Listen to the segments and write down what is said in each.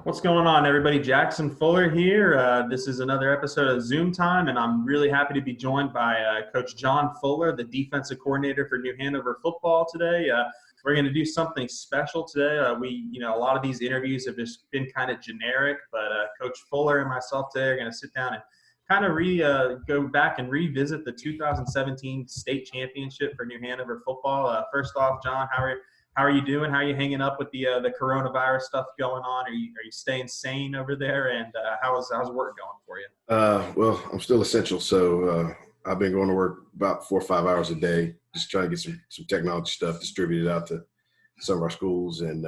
What's going on, everybody? Jackson Fuller here. This is another episode of Zoom Time, and I'm really happy to be joined by Coach John Fuller, the defensive coordinator for New Hanover football today. We're going to do something special today. A lot of these interviews have just been kind of generic, but Coach Fuller and myself today are going to sit down and kind of go back and revisit the 2017 state championship for New Hanover football. First off, John, how are you doing? How are you hanging up with the coronavirus stuff going on? Are you staying sane over there? And how's work going for you? Well, I'm still essential, so I've been going to work about 4 or 5 hours a day, just trying to get some technology stuff distributed out to some of our schools, and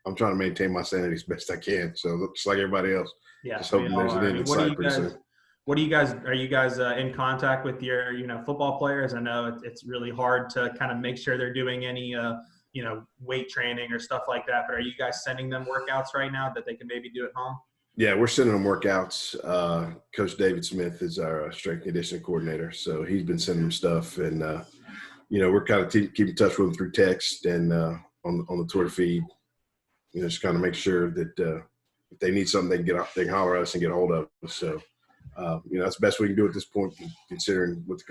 I'm trying to maintain my sanity as best I can. So just like everybody else, just hoping there's an end in sight pretty soon. Are you guys in contact with your football players? I know it's really hard to kind of make sure they're doing any weight training or stuff like that, but are you guys sending them workouts right now that they can maybe do at home? Yeah, we're sending them workouts. Coach David Smith is our strength and conditioning coordinator, so he's been sending them stuff, and we're kind of keeping in touch with them through text and on the Twitter feed. Just kind of make sure that if they need something, they can holler at us and get a hold of us. So that's the best we can do at this point, considering what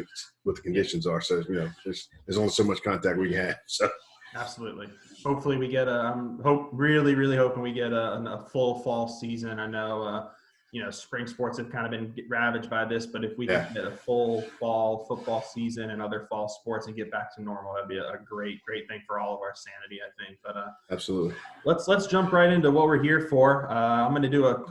the conditions are. So there's only so much contact we can have. So. Absolutely. Hopefully we get really hoping we get a full fall season. I know, spring sports have kind of been ravaged by this, but if we can get a full fall football season and other fall sports and get back to normal, that'd be a great thing for all of our sanity, I think. But absolutely. Let's jump right into what we're here for. I'm going to do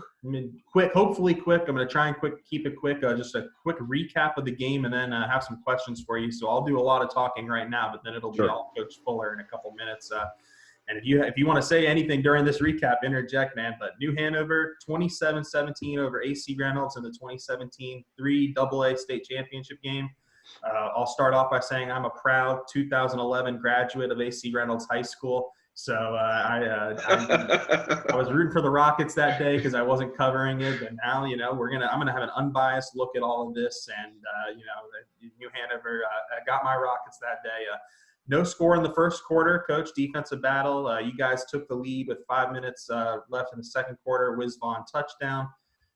hopefully quick. I'm going to try and keep it quick. Just a quick recap of the game, and then have some questions for you. So I'll do a lot of talking right now, but then it'll be all Coach Fuller in a couple minutes. And if you want to say anything during this recap, interject, man. But New Hanover 27-17 over AC Reynolds in the 2017 3AA state championship game. I'll start off by saying I'm a proud 2011 graduate of AC Reynolds High School. So I was rooting for the Rockets that day because I wasn't covering it, but now I'm gonna have an unbiased look at all of this, and New Hanover got my Rockets that day. No score in the first quarter, Coach. Defensive battle. You guys took the lead with 5 minutes left in the second quarter. Wiz Vaughn touchdown.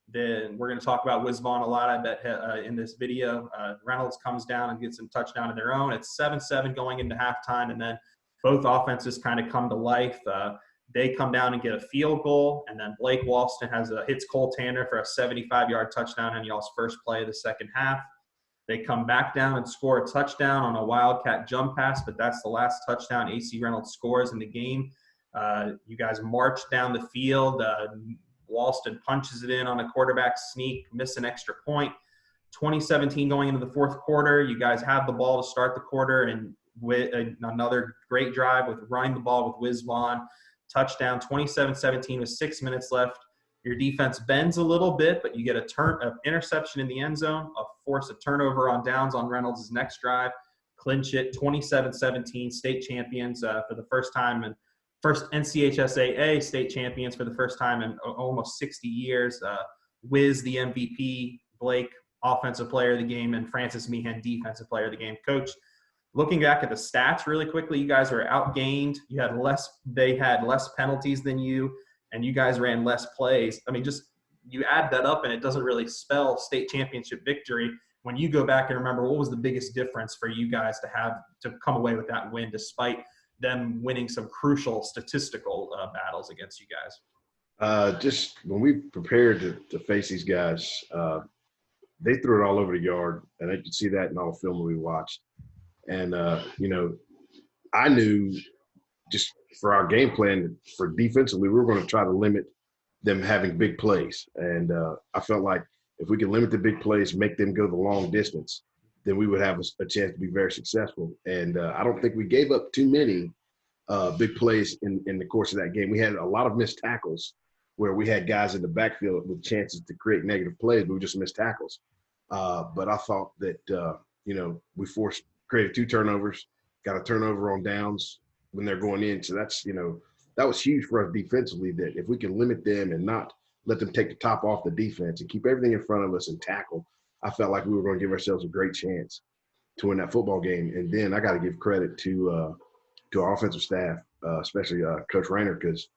Then we're going to talk about Wiz Vaughn a lot, I bet, in this video. Reynolds comes down and gets some touchdown of their own. It's 7-7 going into halftime, and then both offenses kind of come to life. They come down and get a field goal, and then Blake Walston hits Cole Tanner for a 75-yard touchdown on y'all's first play of the second half. They come back down and score a touchdown on a Wildcat jump pass, but that's the last touchdown AC Reynolds scores in the game. You guys march down the field. Walston punches it in on a quarterback sneak, miss an extra point. 2017 going into the fourth quarter, you guys have the ball to start the quarter, and with another great drive with running the ball with Wiz Vaughn. Touchdown, 27-17 with 6 minutes left. Your defense bends a little bit, but you get an interception in the end zone, force a turnover on downs on Reynolds' next drive, clinch it, 27-17, state champions for the first time, and first NCHSAA state champions for the first time in almost 60 years. Wiz, the MVP, Blake, offensive player of the game, and Francis Meehan, defensive player of the game. Coach, looking back at the stats really quickly, you guys were outgained. They had less penalties than you, and you guys ran less plays. I mean, just you add that up, and it doesn't really spell state championship victory. When you go back and remember, what was the biggest difference for you guys to come away with that win, despite them winning some crucial statistical battles against you guys? Just when we prepared to face these guys, they threw it all over the yard, and I could see that in all the film we watched. And, I knew just for our game plan for defensively, we were going to try to limit them having big plays. And I felt like if we could limit the big plays, make them go the long distance, then we would have a chance to be very successful. And I don't think we gave up too many big plays in the course of that game. We had a lot of missed tackles where we had guys in the backfield with chances to create negative plays, but we just missed tackles. But I thought that, we created 2 turnovers, got a turnover on downs when they're going in. So that's, that was huge for us defensively, that if we can limit them and not let them take the top off the defense and keep everything in front of us and tackle, I felt like we were going to give ourselves a great chance to win that football game. And then I got to give credit to our offensive staff, especially Coach Rayner, because,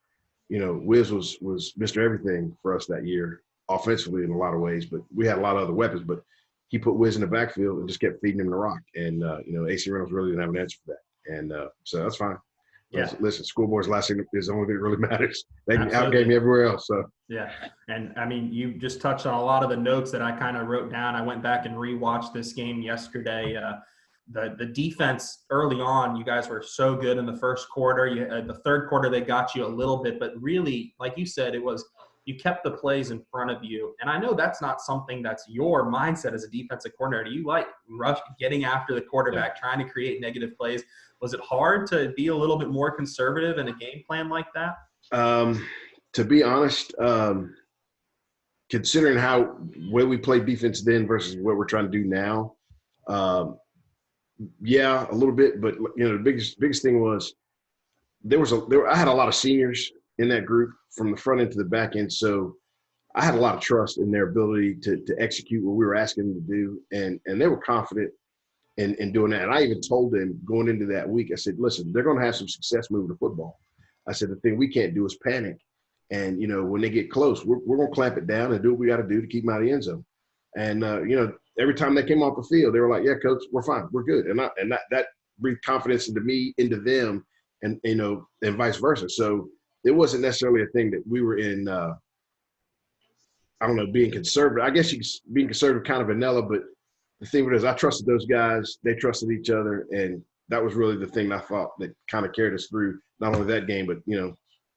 Wiz was Mr. Everything for us that year, offensively in a lot of ways, but we had a lot of other weapons. But he put Wiz in the backfield and just kept feeding him the rock. And, AC Reynolds really didn't have an answer for that. And so that's fine. Yeah. Listen, schoolboy's last thing is the only thing that really matters. They can Absolutely. outgame me everywhere else. So yeah, and I mean, you just touched on a lot of the notes that I kind of wrote down. I went back and rewatched this game yesterday. The defense early on, you guys were so good in the first quarter. The third quarter they got you a little bit, but really, like you said, you kept the plays in front of you. And I know that's not something that's your mindset as a defensive coordinator. You like getting after the quarterback, trying to create negative plays. Was it hard to be a little bit more conservative in a game plan like that? To be honest, considering how well we played defense then versus what we're trying to do now, yeah, a little bit. But the biggest thing was I had a lot of seniors in that group from the front end to the back end, so I had a lot of trust in their ability to execute what we were asking them to do, and they were confident in doing that. And I even told them going into that week, I said, listen, they're going to have some success moving the football. I said, the thing we can't do is panic. And, when they get close, we're going to clamp it down and do what we got to do to keep them out of the end zone. And, every time they came off the field, they were like, yeah, coach, we're fine. We're good. And that breathed confidence into me, into them, and, and vice versa. So it wasn't necessarily a thing that we were in, being conservative. I guess being conservative kind of vanilla, but the thing with it is I trusted those guys. They trusted each other. And that was really the thing I thought that kind of carried us through not only that game, but,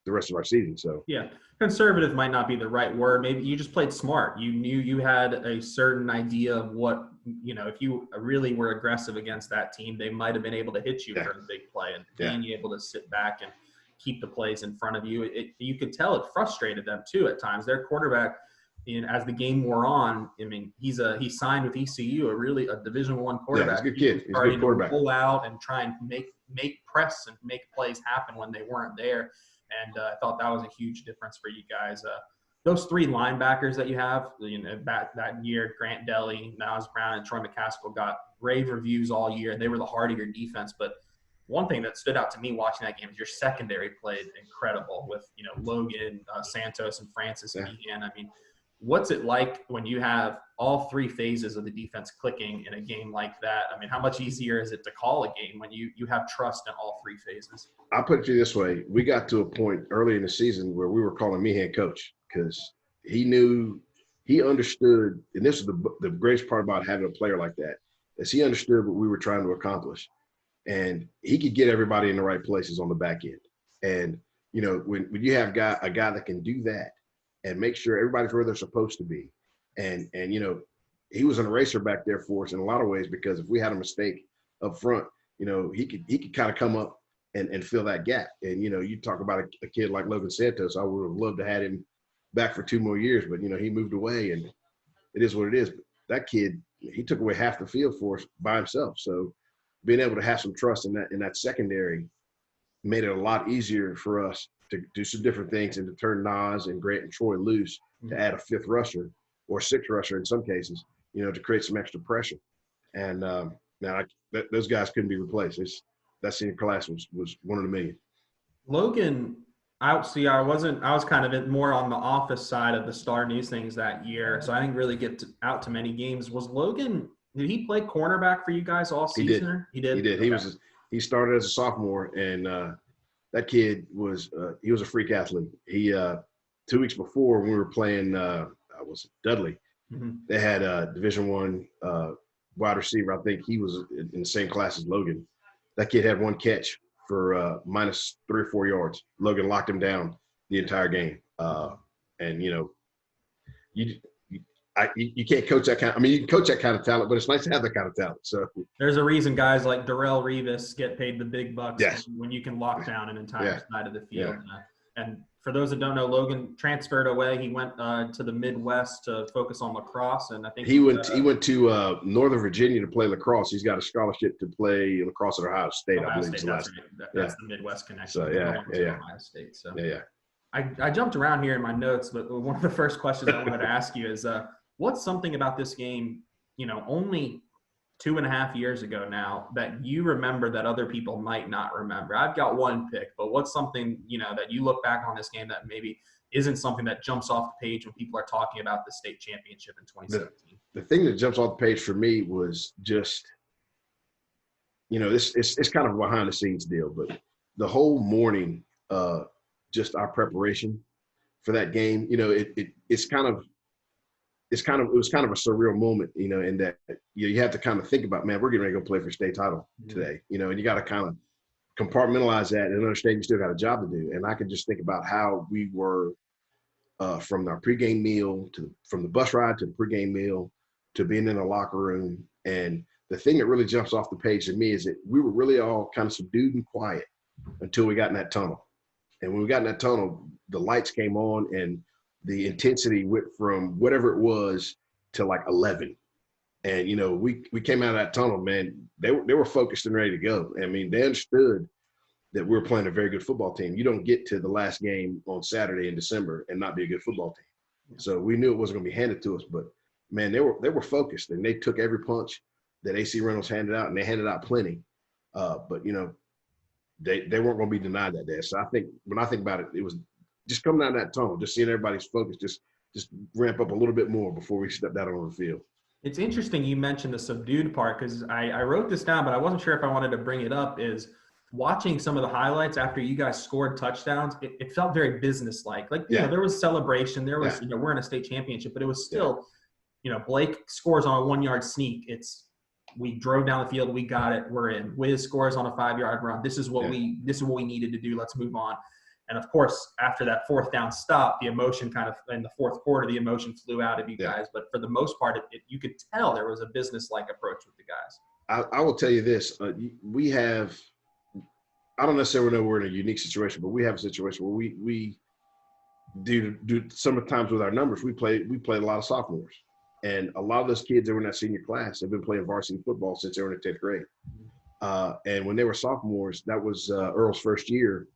the rest of our season. So yeah, conservative might not be the right word. Maybe you just played smart. You knew you had a certain idea of what, if you really were aggressive against that team, they might have been able to hit you for a big play, and being able to sit back and keep the plays in front of you. You could tell it frustrated them too at times. Their quarterback, as the game wore on, I mean, he signed with ECU, a Division I quarterback. Yeah, he's a good kid. He's a good quarterback. Pull out and try and make press and make plays happen when they weren't there. And I thought that was a huge difference for you guys. Those three linebackers that you have, that year, Grant Deli, Niles Brown, and Troy McCaskill got rave reviews all year. They were the heart of your defense. But one thing that stood out to me watching that game is your secondary played incredible with, Logan, Santos, and Francis Meehan. I mean, what's it like when you have all three phases of the defense clicking in a game like that? I mean, how much easier is it to call a game when you have trust in all three phases? I'll put it to you this way. We got to a point early in the season where we were calling Meehan coach because he understood, and this is the greatest part about having a player like that, is he understood what we were trying to accomplish. And he could get everybody in the right places on the back end. And, when you have a guy that can do that, and make sure everybody's where they're supposed to be. And he was an eraser back there for us in a lot of ways, because if we had a mistake up front, he could kind of come up and fill that gap. And, you talk about a kid like Logan Santos, I would have loved to have him back for 2 more years, but, he moved away, and it is what it is. But that kid, he took away half the field for us by himself. So being able to have some trust in that secondary made it a lot easier for us to do some different things and to turn Nas and Grant and Troy loose to add a fifth rusher or sixth rusher in some cases, to create some extra pressure. And those guys couldn't be replaced. That senior class was one of the million. Logan, I was kind of more on the office side of the Star News things that year, so I didn't really get out to many games. Was Logan, did he play cornerback for you guys all season? He did. Okay. He started as a sophomore, and that kid was a freak athlete. He 2 weeks before when we were playing was Dudley, they had a Division I wide receiver. I think he was in the same class as Logan. That kid had one catch for minus 3 or 4 yards. Logan locked him down the entire game. And you can't coach that kind. You can coach that kind of talent, but it's nice to have that kind of talent. So there's a reason guys like Darrell Revis get paid the big bucks yes. when you can lock down an entire side of the field. Yeah. And for those that don't know, Logan transferred away. He went to the Midwest to focus on lacrosse, and I think he went to Northern Virginia to play lacrosse. He's got a scholarship to play lacrosse at Ohio State. I believe. That's the Midwest connection. So Ohio State. So I jumped around here in my notes, but one of the first questions I wanted to ask you is, what's something about this game? Only 2.5 years ago now that you remember that other people might not remember? I've got one pick, but what's something, that you look back on this game that maybe isn't something that jumps off the page when people are talking about the state championship in 2017? The thing that jumps off the page for me was just, it's kind of a behind the scenes deal, but the whole morning, just our preparation for that game, it was kind of a surreal moment, in that you have to kind of think about, man, we're getting ready to go play for state title today, and you got to kind of compartmentalize that and understand you still got a job to do. And I can just think about how we were from our pregame meal from the bus ride to the pregame meal to being in the locker room. And the thing that really jumps off the page to me is that we were really all kind of subdued and quiet until we got in that tunnel. And when we got in that tunnel, the lights came on and the intensity went from whatever it was to like 11. And, we came out of that tunnel, man, they were focused and ready to go. I mean, they understood that we were playing a very good football team. You don't get to the last game on Saturday in December and not be a good football team. So we knew it wasn't going to be handed to us, but man, they were focused and they took every punch that AC Reynolds handed out, and they handed out plenty. But they weren't going to be denied that day. So I think when I think about it, it was just coming out of that tunnel, just seeing everybody's focus, just ramp up a little bit more before we stepped out on the field. It's interesting you mentioned the subdued part, because I wrote this down, but I wasn't sure if I wanted to bring it up. Is watching some of the highlights after you guys scored touchdowns, it felt very businesslike. Like, there was celebration. There was, we're in a state championship, but it was still, Blake scores on a 1-yard sneak. We drove down the field. We got it. We're in. Wiz scores on a 5-yard run. This is what we needed to do. Let's move on. And of course, after that 4th down stop, the emotion kind of in the 4th quarter, the emotion flew out of you guys. But for the most part, you could tell there was a business-like approach with the guys. I will tell you this: we have. I don't necessarily know we're in a unique situation, but we have a situation where we do sometimes with our numbers, we play a lot of sophomores. And a lot of those kids that were in that senior class have been playing varsity football since they were in the 10th grade. And when they were sophomores, that was Earl's first year.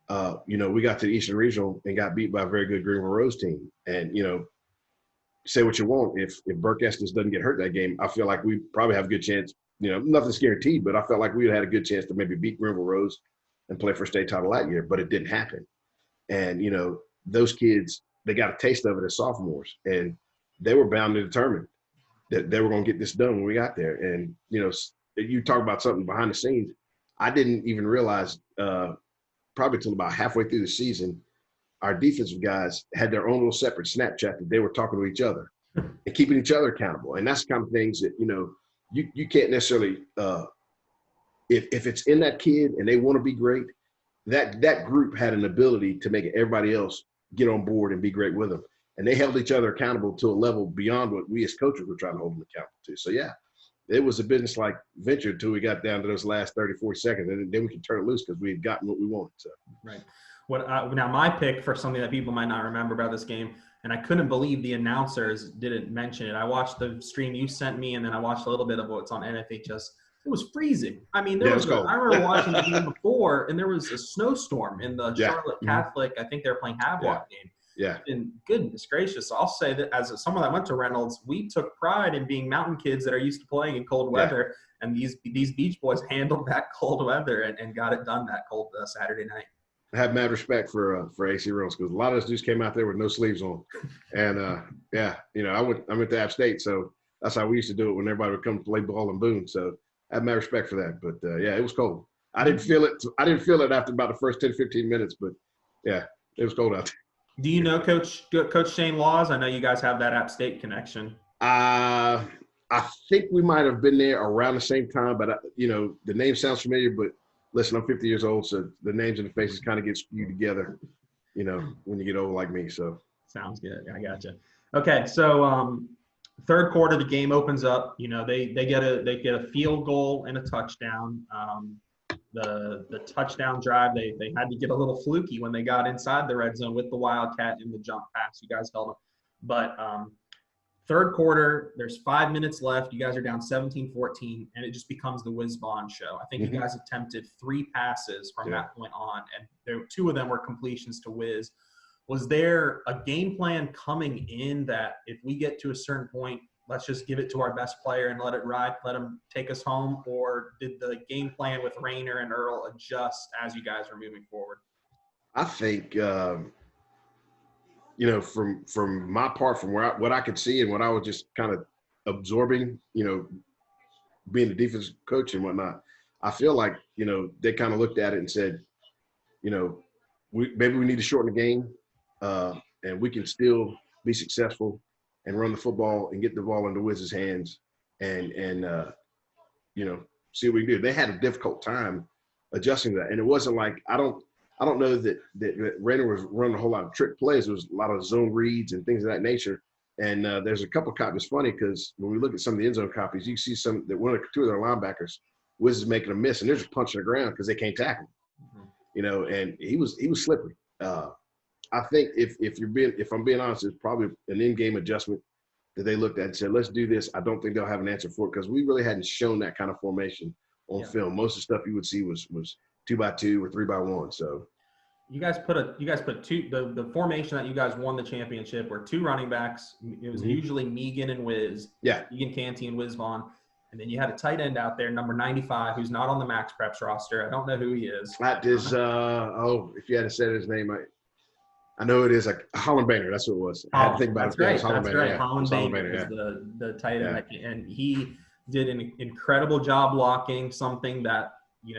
We got to the Eastern Regional and got beat by a very good Greenville Rose team. And, say what you want. If Burke Estes doesn't get hurt that game, I feel like we probably have a good chance. Nothing's guaranteed, but I felt like we would have had a good chance to maybe beat Greenville Rose and play for state title that year, but it didn't happen. And, those kids, they got a taste of it as sophomores, and they were bound to determine that they were going to get this done when we got there. And, you talk about something behind the scenes. I didn't even realize probably till about halfway through the season, our defensive guys had their own little separate Snapchat that they were talking to each other and keeping each other accountable. And that's the kind of things that, you can't necessarily if it's in that kid and they want to be great, that group had an ability to make everybody else get on board and be great with them. And they held each other accountable to a level beyond what we as coaches were trying to hold them accountable to. So, it was a business-like venture until we got down to those last 30, 40 seconds. And then we could turn it loose because we had gotten what we wanted. So. Right. Now, my pick for something that people might not remember about this game, and I couldn't believe the announcers didn't mention it. I watched the stream you sent me, and then I watched a little bit of what's on NFHS. It was freezing. I mean, I remember watching the game before, and there was a snowstorm in the Charlotte Catholic. I think they were playing Havelock game. Yeah. And goodness gracious, I'll say that as someone that went to Reynolds, we took pride in being mountain kids that are used to playing in cold weather. And these Beach Boys handled that cold weather and got it done that cold Saturday night. I have mad respect for AC Reynolds because a lot of those dudes came out there with no sleeves on. And, I went to App State, so that's how we used to do it when everybody would come to play ball in Boone. So I have mad respect for that. But, it was cold. I didn't feel it after about the first 10, 15 minutes, but, it was cold out there. Do you know Coach Shane Laws? I know you guys have that App State connection. I think we might have been there around the same time, but the name sounds familiar. But listen, I'm 50 years old, so the names and the faces kind of get skewed together, when you get old like me. So sounds good. I gotcha. Okay, so third quarter, the game opens up. They get a field goal and a touchdown. The touchdown drive, they had to get a little fluky when they got inside the red zone with the Wildcat in the jump pass. You guys held them. But third quarter, there's 5 minutes left. You guys are down 17-14, and it just becomes the Whiz Bond show. I think you guys attempted 3 passes from that point on, and 2 of them were completions to Whiz. Was there a game plan coming in that if we get to a certain point, let's just give it to our best player and let it ride, let him take us home? Or did the game plan with Rayner and Earl adjust as you guys were moving forward? I think, from my part, from what I could see and what I was just kind of absorbing, being the defense coach and whatnot, I feel like, they kind of looked at it and said, maybe we need to shorten the game, and we can still be successful and run the football and get the ball into Wiz's hands and see what we can do. They had a difficult time adjusting that. And it wasn't like, I don't know that Rayner was running a whole lot of trick plays. There was a lot of zone reads and things of that nature. And there's a couple of copies. It's funny because when we look at some of the end zone copies, you see two of their linebackers, Wiz is making a miss, and they're just punching the ground because they can't tackle him. And he was slippery. I think if I'm being honest, it's probably an in-game adjustment that they looked at and said, let's do this. I don't think they'll have an answer for it because we really hadn't shown that kind of formation on film. Most of the stuff you would see was 2x2 or 3x1. So you guys put two, the formation that you guys won the championship were two running backs. It was usually Megan and Wiz. Yeah. Megan Canty and Wiz Vaughn. And then you had a tight end out there, number 95, who's not on the Max Preps roster. I don't know who he is. That is, if you had to say his name, I know it is like Holland Bainer. That's what it was. I had to think about it. That's right. Yeah. Holland Bainer is the tight end. Yeah. And he did an incredible job blocking, something that, you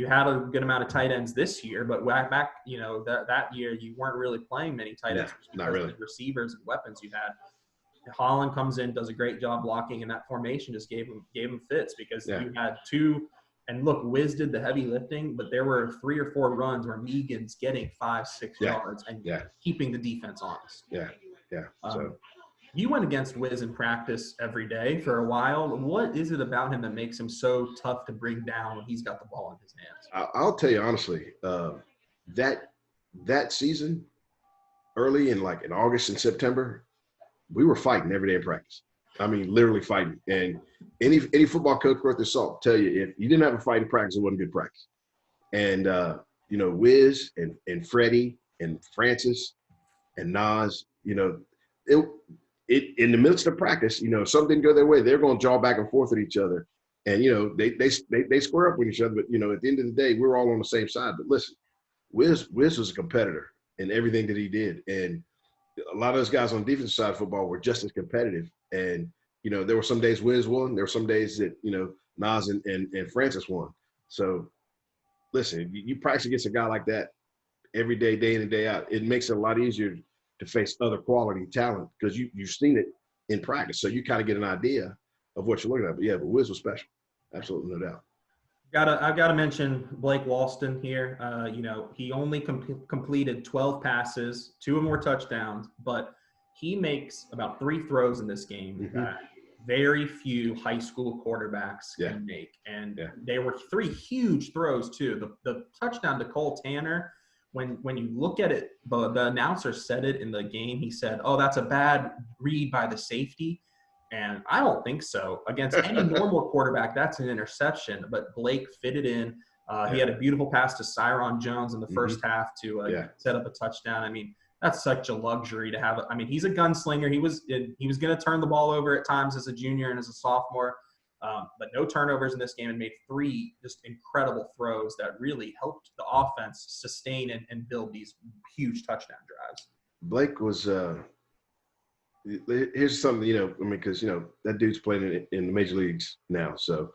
had a good amount of tight ends this year, but back that year you weren't really playing many tight ends because of the receivers and weapons you had. Holland comes in, does a great job blocking, and that formation just gave him fits because you had two. And look, Wiz did the heavy lifting, but there were 3 or 4 runs where Megan's getting 5-6 yards and keeping the defense honest. So you went against Wiz in practice every day for a while. What is it about him that makes him so tough to bring down when he's got the ball in his hands? I'll tell you honestly, that season, early in August and September, we were fighting every day in practice. I mean, literally fighting. And any football coach worth their salt will tell you, if you didn't have a fight in practice, it wasn't good practice. And, Wiz and Freddie and Francis and Nas, in the midst of practice, if something didn't go their way, they're going to jaw back and forth at each other. And, they square up with each other. But, at the end of the day, we're all on the same side. But listen, Wiz was a competitor in everything that he did. And a lot of those guys on the defensive side of football were just as competitive. And, there were some days Wiz won. There were some days that, Nas and Francis won. So, listen, you practice against a guy like that every day, day in and day out, it makes it a lot easier to face other quality talent because you've seen it in practice. So you kind of get an idea of what you're looking at. But Wiz was special. Absolutely, no doubt. I've got to mention Blake Walston here. He only completed 12 passes. 2 of them were touchdowns, but he makes about 3 throws in this game that very few high school quarterbacks can make. And they were 3 huge throws too. The touchdown to Cole Tanner, when you look at it, the announcer said it in the game. He said, "Oh, that's a bad read by the safety." And I don't think so. Against any normal quarterback, that's an interception. But Blake fitted in. He had a beautiful pass to Cyron Jones in the first half to set up a touchdown. I mean, that's such a luxury to have. I mean, he's a gunslinger. He was going to turn the ball over at times as a junior and as a sophomore. But no turnovers in this game and made 3 just incredible throws that really helped the offense sustain and build these huge touchdown drives. Blake was here's something, because, that dude's playing in the major leagues now. So,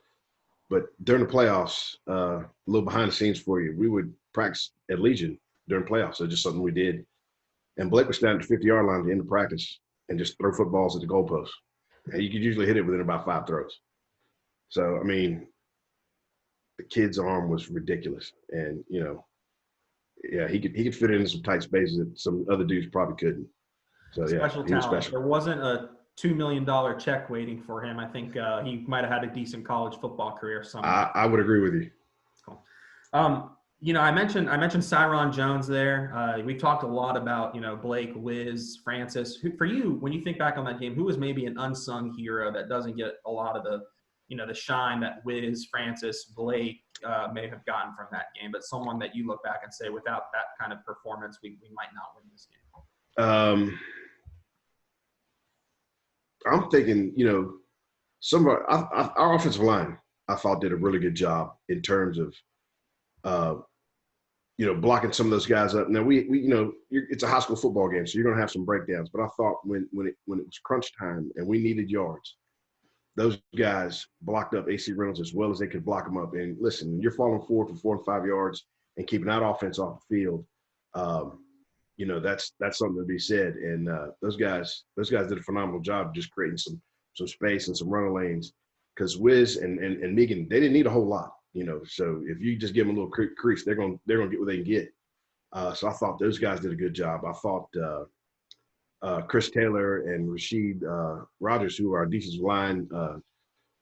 but during the playoffs, a little behind the scenes for you, we would practice at Legion during playoffs. So just something we did. And Blake would stand at the 50-yard line at the end of practice and just throw footballs at the goalpost. And you could usually hit it within about 5 throws. So, I mean, the kid's arm was ridiculous. And, he could fit it in some tight spaces that some other dudes probably couldn't. So, special talent. Special. There wasn't a $2 million check waiting for him. I think he might have had a decent college football career somewhere. I would agree with you. Cool. I mentioned Cyron Jones there. We've talked a lot about, Blake, Wiz, Francis. For you, when you think back on that game, who was maybe an unsung hero that doesn't get a lot of the shine that Wiz, Francis, Blake may have gotten from that game, but someone that you look back and say, without that kind of performance, we might not win this game? I'm thinking, some of our offensive line, I thought did a really good job in terms of, blocking some of those guys up. Now it's a high school football game, so you're going to have some breakdowns. But I thought when it was crunch time and we needed yards, those guys blocked up AC Reynolds as well as they could block him up. And listen, you're falling forward for 4 and 5 yards and keeping that offense off the field. That's something to be said. And those guys did a phenomenal job just creating some space and some running lanes. Because Wiz and Megan, they didn't need a whole lot, So if you just give them a little crease, they're gonna get what they can get. So I thought those guys did a good job. I thought Chris Taylor and Rasheed Rogers, who are our defensive line,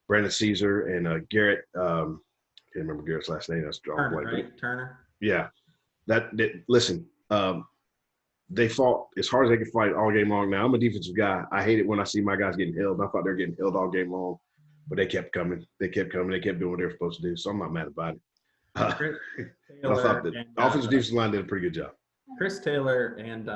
Brandon Caesar and Garrett. Can't remember Garrett's last name. That's Turner, right? Turner. Yeah, listen. They fought as hard as they could fight all game long. Now, I'm a defensive guy. I hate it when I see my guys getting held. I thought they were getting held all game long, but they kept coming. They kept coming. They kept doing what they were supposed to do, so I'm not mad about it. I thought the offensive defensive line did a pretty good job. Chris Taylor and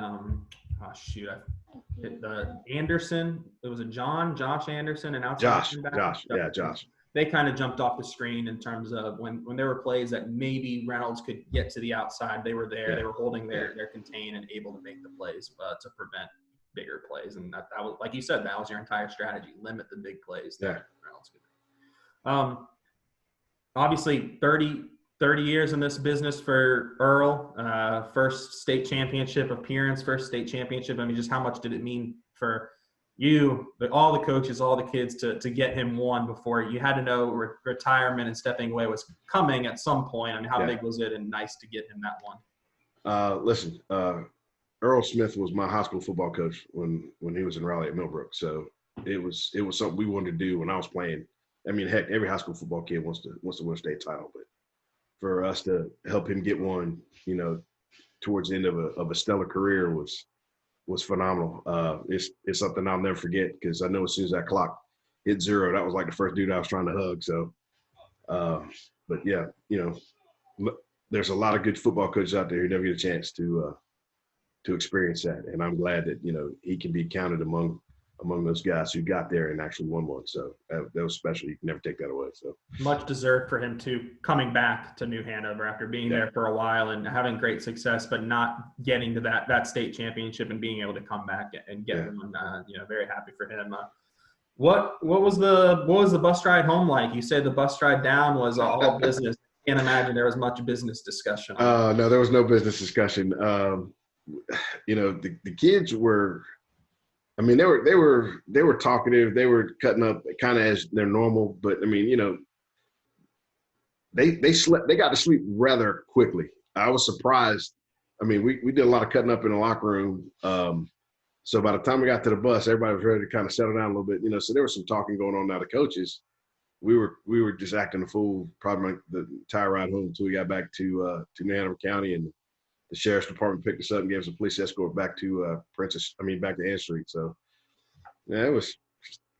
Anderson. It was Josh Anderson, and outside Josh. They kind of jumped off the screen in terms of when there were plays that maybe Reynolds could get to the outside. They were there. Yeah. They were holding their contain and able to make the plays to prevent bigger plays. And that was, like you said, that was your entire strategy: limit the big plays that Reynolds could. Obviously, 30 years in this business for Earl. First state championship appearance, first state championship. I mean, just how much did it mean for you, all the coaches, all the kids to get him one before you had to know retirement and stepping away was coming at some point? I mean, how big was it, and nice to get him that one? Listen, Earl Smith was my high school football coach when he was in Raleigh at Millbrook. So it was something we wanted to do when I was playing. I mean, heck, every high school football kid wants to win a state title, but for us to help him get one, towards the end of a stellar career was phenomenal. It's something I'll never forget, because I know as soon as that clock hit 0, that was like the first dude I was trying to hug. So, but yeah, there's a lot of good football coaches out there who never get a chance to experience that, and I'm glad that he can be counted among those guys who got there and actually won one. So that was special. You can never take that away. So much deserved for him too, coming back to New Hanover after being there for a while and having great success, but not getting to that state championship and being able to come back and get one. Very happy for him. What was the bus ride home like? You said the bus ride down was all business. I can't imagine there was much business discussion. No, there was no business discussion. The kids were. I mean, they were talkative. They were cutting up kind of as they're normal, but I mean, they slept. They got to sleep rather quickly. I was surprised. I mean, we did a lot of cutting up in the locker room. So by the time we got to the bus, everybody was ready to kind of settle down a little bit. So there was some talking going on now. The coaches, we were just acting a fool probably the entire ride home until we got back to New Hanover County, and the sheriff's department picked us up and gave us a police escort back to back to Ann Street. So, yeah, it was,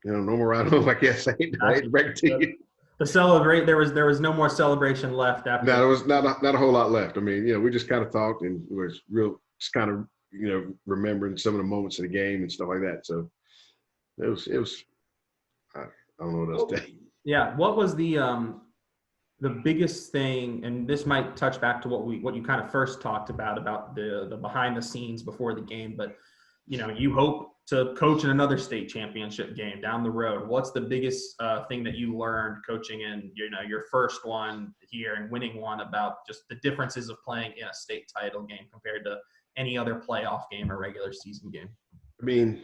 normal ride home, I guess. I hate to break it to you. The celebrate, there was no more celebration left after. No, there was not a whole lot left. I mean, we just kind of talked, and it was just kind of, remembering some of the moments of the game and stuff like that. So it was I don't know what else to say. Yeah. What was the biggest thing, and this might touch back to what you kind of first talked about the behind the scenes before the game, but you hope to coach in another state championship game down the road. What's the biggest thing that you learned coaching in your first one here and winning one about just the differences of playing in a state title game compared to any other playoff game or regular season game? I mean,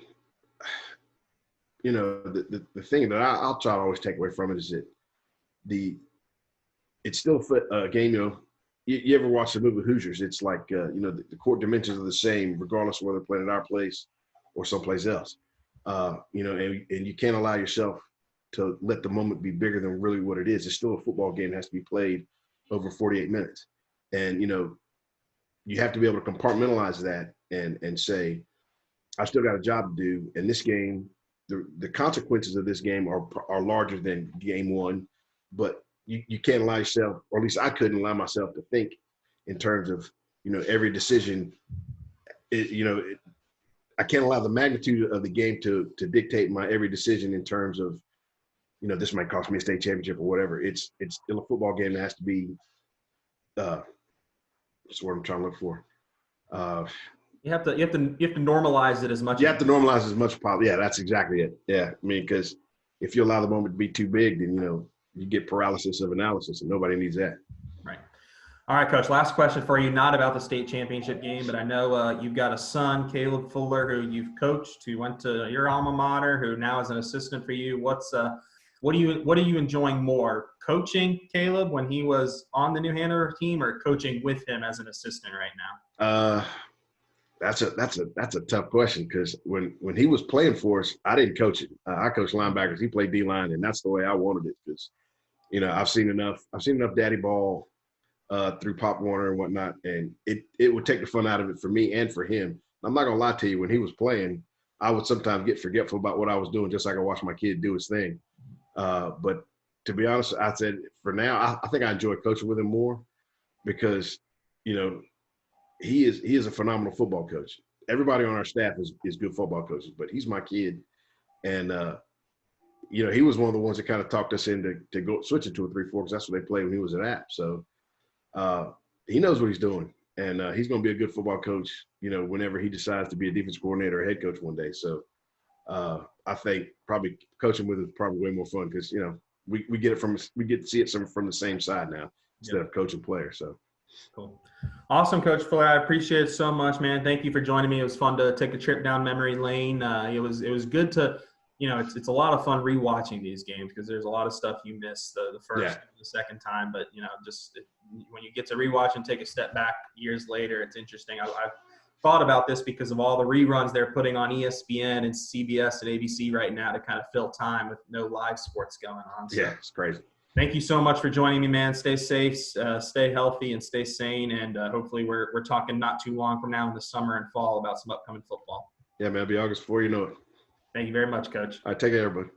the thing that I'll try to always take away from it is that it's still a game. You ever watch the movie Hoosiers? It's like the court dimensions are the same regardless of whether they're playing at our place or someplace else. And you can't allow yourself to let the moment be bigger than really what it is. It's still a football game that has to be played over 48 minutes, and you have to be able to compartmentalize that and say, I still got a job to do. And this game, the consequences of this game are larger than game one, but you can't allow yourself, or at least I couldn't allow myself to think in terms of, every decision. I I can't allow the magnitude of the game to dictate my every decision in terms of, this might cost me a state championship or whatever. It's still a football game that has to be, what's the word I'm trying to look for? You have to normalize it as much. You have to normalize as much as possible. Yeah, that's exactly it. Yeah, I mean, because if you allow the moment to be too big, then you get paralysis of analysis, and nobody needs that. Right. All right, Coach. Last question for you, not about the state championship game, but I know you've got a son, Caleb Fuller, who you've coached, who went to your alma mater, who now is an assistant for you. What are you enjoying more, coaching Caleb when he was on the New Hanover team, or coaching with him as an assistant right now? That's a tough question, because when he was playing for us, I didn't coach him. I coached linebackers. He played D-line, and that's the way I wanted it, because I've seen enough daddy ball through Pop Warner and whatnot, and it would take the fun out of it for me and for him. I'm not gonna lie to you, when he was playing, I would sometimes get forgetful about what I was doing just so I could watch my kid do his thing. But to be honest, I said for now, I think I enjoy coaching with him more, because he is a phenomenal football coach. Everybody on our staff is good football coaches, but he's my kid, and he was one of the ones that kind of talked us into go switching to a 3-4, because that's what they played when he was at App. So he knows what he's doing, and he's going to be a good football coach, whenever he decides to be a defense coordinator or head coach one day. So I think probably coaching with him is probably way more fun, because we get to see it from the same side now instead of coaching players. So cool. Awesome, Coach Fuller. I appreciate it so much, man. Thank you for joining me. It was fun to take a trip down memory lane. It was good to, it's a lot of fun rewatching these games, because there's a lot of stuff you miss the first and the second time. But, when you get to rewatch and take a step back years later, it's interesting. I've thought about this because of all the reruns they're putting on ESPN and CBS and ABC right now to kind of fill time with no live sports going on. So, yeah, it's crazy. Thank you so much for joining me, man. Stay safe, stay healthy, and stay sane. And hopefully we're talking not too long from now in the summer and fall about some upcoming football. Yeah, man. It'll be August 4, you know it. Thank you very much, Coach. All right, take care, everybody.